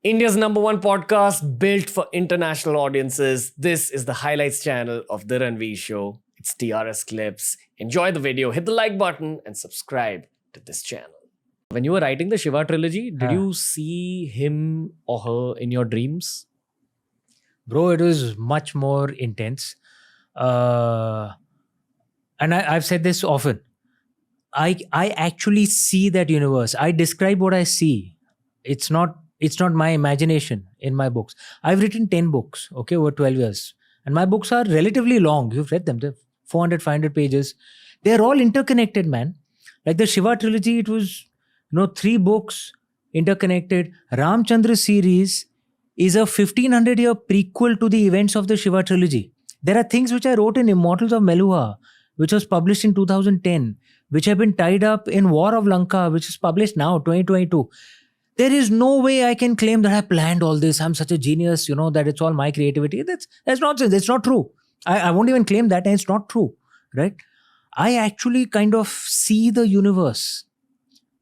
India's #1 podcast built for international audiences. This is the highlights channel of The Ranveer Show. It's TRS Clips. Enjoy the video, hit the like button, and subscribe to this channel. When you were writing the Shiva trilogy, did you see him or her in your dreams? Bro, it was much more intense. And I've said this often. I actually see that universe. I describe what I see. It's not my imagination in my books. I've written 10 books, okay, over 12 years. And my books are relatively long. You've read them. They're 400, 500 pages. They're all interconnected, man. Like the Shiva trilogy, it was, 3 books interconnected. Ramchandra series is a 1500-year prequel to the events of the Shiva trilogy. There are things which I wrote in Immortals of Meluha, which was published in 2010, which have been tied up in War of Lanka, which is published now, 2022. There is no way I can claim that I planned all this. I'm such a genius, that it's all my creativity. That's nonsense. It's not true. I won't even claim that, and it's not true, right? I actually kind of see the universe.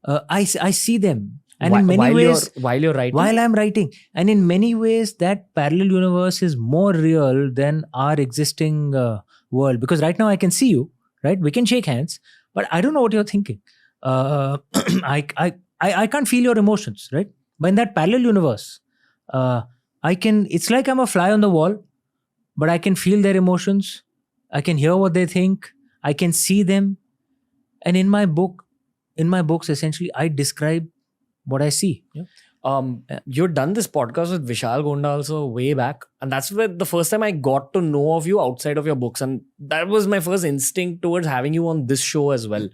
I see them. And in many ways, while you're writing? While I'm writing. And in many ways, that parallel universe is more real than our existing world. Because right now I can see you, right? We can shake hands, but I don't know what you're thinking. I can't feel your emotions, right? But in that parallel universe, it's like I'm a fly on the wall, but I can feel their emotions. I can hear what they think. I can see them. And in my books, essentially, I describe what I see. Yeah. You'd done this podcast with Vishal Gonda also way back. And that's where the first time I got to know of you outside of your books. And that was my first instinct towards having you on this show as well.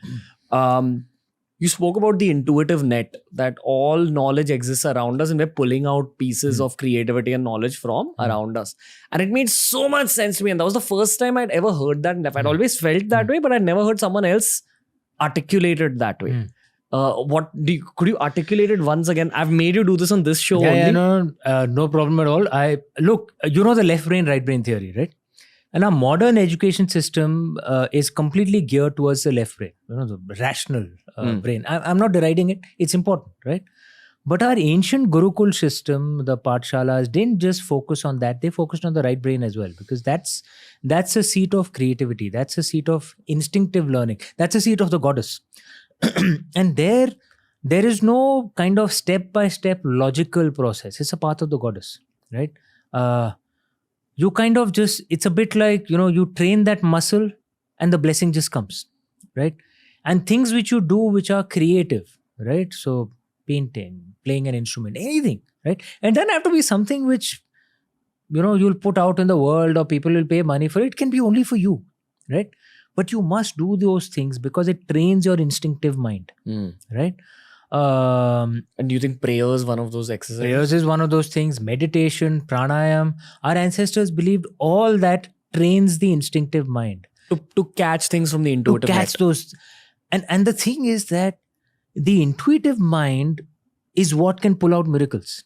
You spoke about the intuitive net, that all knowledge exists around us and we're pulling out pieces of creativity and knowledge from around us. And it made so much sense to me. And that was the first time I'd ever heard that. And I'd always felt that way, but I'd never heard someone else articulate it that way. Could you articulate it once again? I've made you do this on this show only. No problem at all. Look, the left brain, right brain theory, right? And our modern education system is completely geared towards the left brain, the rational brain. I'm not deriding it. It's important, right? But our ancient Gurukul system, the Pathshalas, didn't just focus on that. They focused on the right brain as well, because that's a seat of creativity. That's a seat of instinctive learning. That's a seat of the goddess. And there is no kind of step-by-step logical process. It's a path of the goddess, right? You kind of just, it's a bit like, you train that muscle and the blessing just comes, right? And things which you do which are creative, right? So painting, playing an instrument, anything, right? And then have to be something which, you'll put out in the world or people will pay money for. It can be only for you, right? But you must do those things because it trains your instinctive mind, right? And do you think prayer is one of those exercises? Prayers is one of those things. Meditation, pranayam. Our ancestors believed all that trains the instinctive mind. To catch things from the intuitive To catch those. And the thing is that the intuitive mind is what can pull out miracles,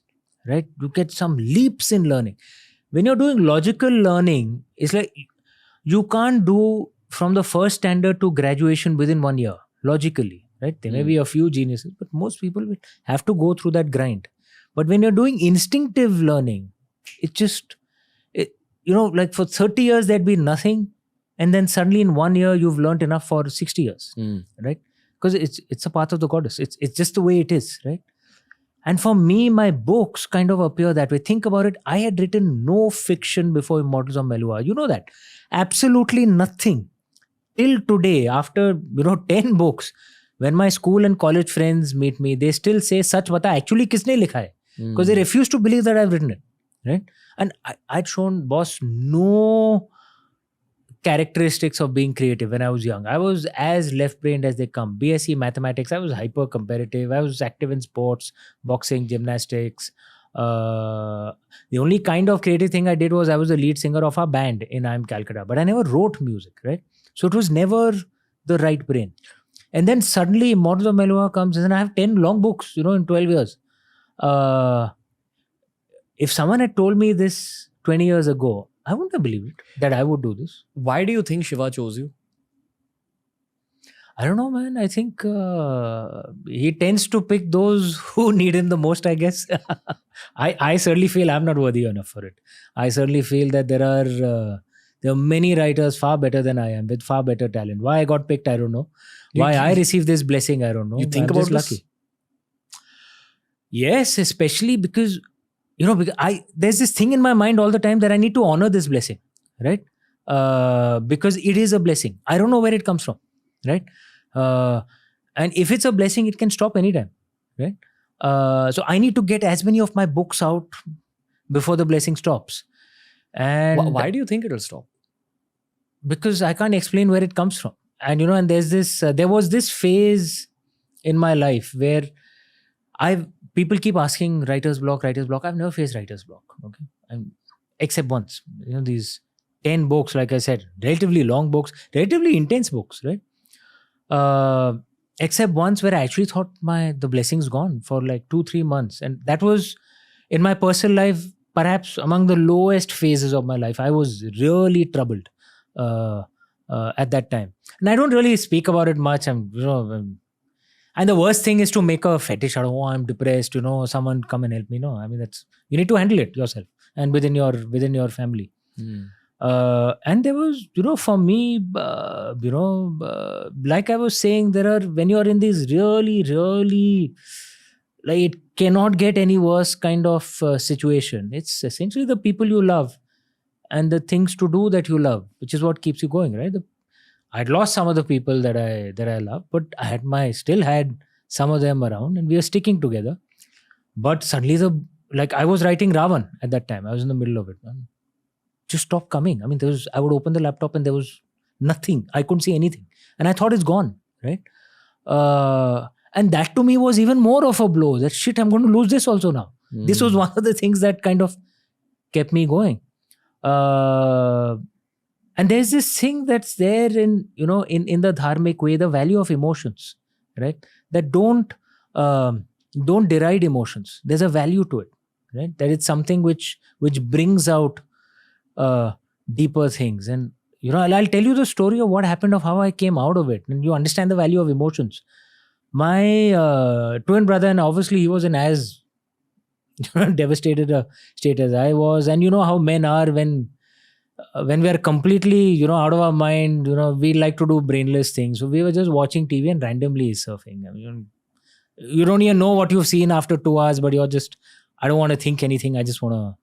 right? You get some leaps in learning. When you're doing logical learning, it's like you can't do from the first standard to graduation within 1 year, logically, right? There may be a few geniuses, but most people will have to go through that grind. But when you're doing instinctive learning, it's just, like for 30 years, there'd be nothing. And then suddenly in 1 year, you've learned enough for 60 years, right? Because it's a path of the goddess. It's just the way it is, right? And for me, my books kind of appear that way. Think about it. I had written no fiction before Immortals of Meluha. You know that. Absolutely nothing. Till today, after 10 books, when my school and college friends meet me, they still say, "Sach bata, actually kisne likha hai?" Because they refuse to believe that I've written it, right? And I'd shown boss no characteristics of being creative when I was young. I was as left-brained as they come. BSc mathematics, I was hyper-competitive. I was active in sports, boxing, gymnastics. The only kind of creative thing I did was I was the lead singer of our band in IIM Calcutta, but I never wrote music, right? So it was never the right brain. And then suddenly Immortals of Meluha comes and I have 10 long books, in 12 years. If someone had told me this 20 years ago, I wouldn't have believed it, that I would do this. Why do you think Shiva chose you? I don't know, man. I think he tends to pick those who need him the most, I guess. I certainly feel I'm not worthy enough for it. I certainly feel that there are many writers far better than I am with far better talent. Why I got picked, I don't know. Why I received this blessing, I don't know. You think I'm about just this? lucky. Yes, especially because because there's this thing in my mind all the time that I need to honor this blessing, right? Because it is a blessing. I don't know where it comes from, right? And if it's a blessing, it can stop anytime, right? So I need to get as many of my books out before the blessing stops. And Why do you think it'll stop? because I can't explain where it comes from. And and there was this phase in my life where people keep asking writer's block. I've never faced writer's block, okay, except once. These 10 books, like I said, relatively long books, relatively intense books, right? Except once where I actually thought the blessing's gone for like 2-3 months, and that was in my personal life, perhaps among the lowest phases of my life. I was really troubled at that time, and I don't really speak about it much. And the worst thing is to make a fetish out of, oh, I'm depressed, someone come and help me. No, I mean, you need to handle it yourself and within your family. And there was, for me, like I was saying, when you're in these really, really, like, it cannot get any worse kind of situation. It's essentially the people you love and the things to do that you love, which is what keeps you going, right? I'd lost some of the people that I love, but I still had some of them around, and we were sticking together. But suddenly, I was writing Ravan at that time. I was in the middle of it, man. Just stopped coming. I mean, I would open the laptop and there was nothing. I couldn't see anything, and I thought it's gone, right? And that to me was even more of a blow. That shit, I'm going to lose this also now. This was one of the things that kind of kept me going. And there's this thing that's there in the dharmic way, the value of emotions, right? That don't deride emotions. There's a value to it, right? That it's something which brings out deeper things. And I'll tell you the story of what happened, of how I came out of it, and you understand the value of emotions. My twin brother, and obviously he was in as devastated a state as I was, and how men are when we are completely out of our mind. We like to do brainless things. So we were just watching TV and randomly surfing. I mean, you don't even know what you've seen after 2 hours, but you're just, I don't want to think anything, I just want to.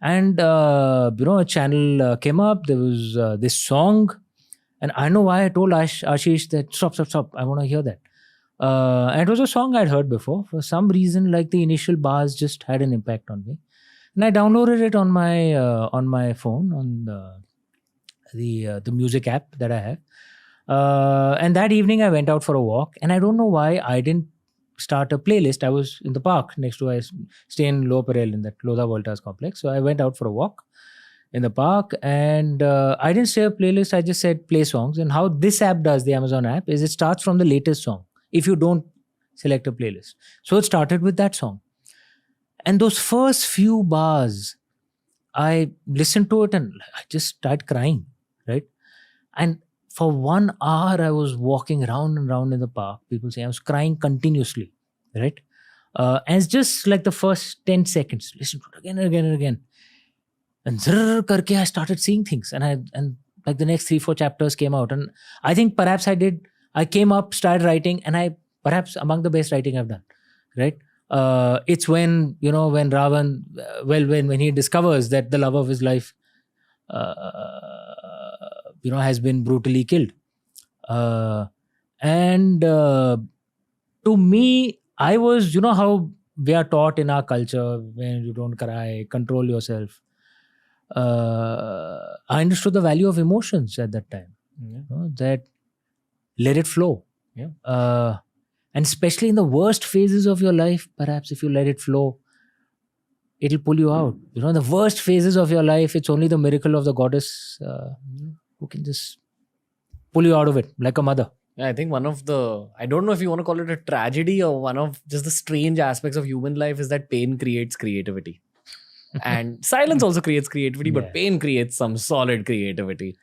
And a channel came up. There was this song, and I know why I told Ashish that stop, I want to hear that. And it was a song I'd heard before. For some reason, like, the initial bars just had an impact on me. And I downloaded it on my phone, on the music app that I have. And that evening I went out for a walk, and I don't know why I didn't start a playlist. I was in the park next to, I stay in Lower Parel in that Lodha Voltas complex. So I went out for a walk in the park, and I didn't say a playlist. I just said play songs. And how this app does, the Amazon app, is it starts from the latest song if you don't select a playlist. So it started with that song. And those first few bars, I listened to it and I just started crying, right? And for 1 hour, I was walking round and round in the park. People say I was crying continuously, right? And it's just like the first 10 seconds, listen to it again and again and again. And zrrr karke, I started seeing things. And like the next 3-4 chapters came out. And I think perhaps I came up, started writing, and perhaps among the best writing I've done, right? It's when Ravan, when he discovers that the love of his life, has been brutally killed. And to me, I was, how we are taught in our culture, when you don't cry, control yourself. I understood the value of emotions at that time. That let it flow. Yeah. And especially in the worst phases of your life, perhaps if you let it flow, it'll pull you out. The worst phases of your life, it's only the miracle of the goddess who can just pull you out of it, like a mother. Yeah, I think one of the, I don't know if you want to call it a tragedy or one of just the strange aspects of human life, is that pain creates creativity. And silence also creates creativity, but Yeah. pain creates some solid creativity.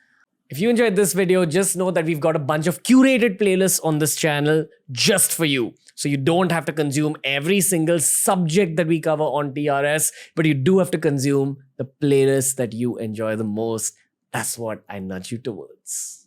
If you enjoyed this video, just know that we've got a bunch of curated playlists on this channel just for you. So you don't have to consume every single subject that we cover on TRS, but you do have to consume the playlists that you enjoy the most. That's what I nudge you towards.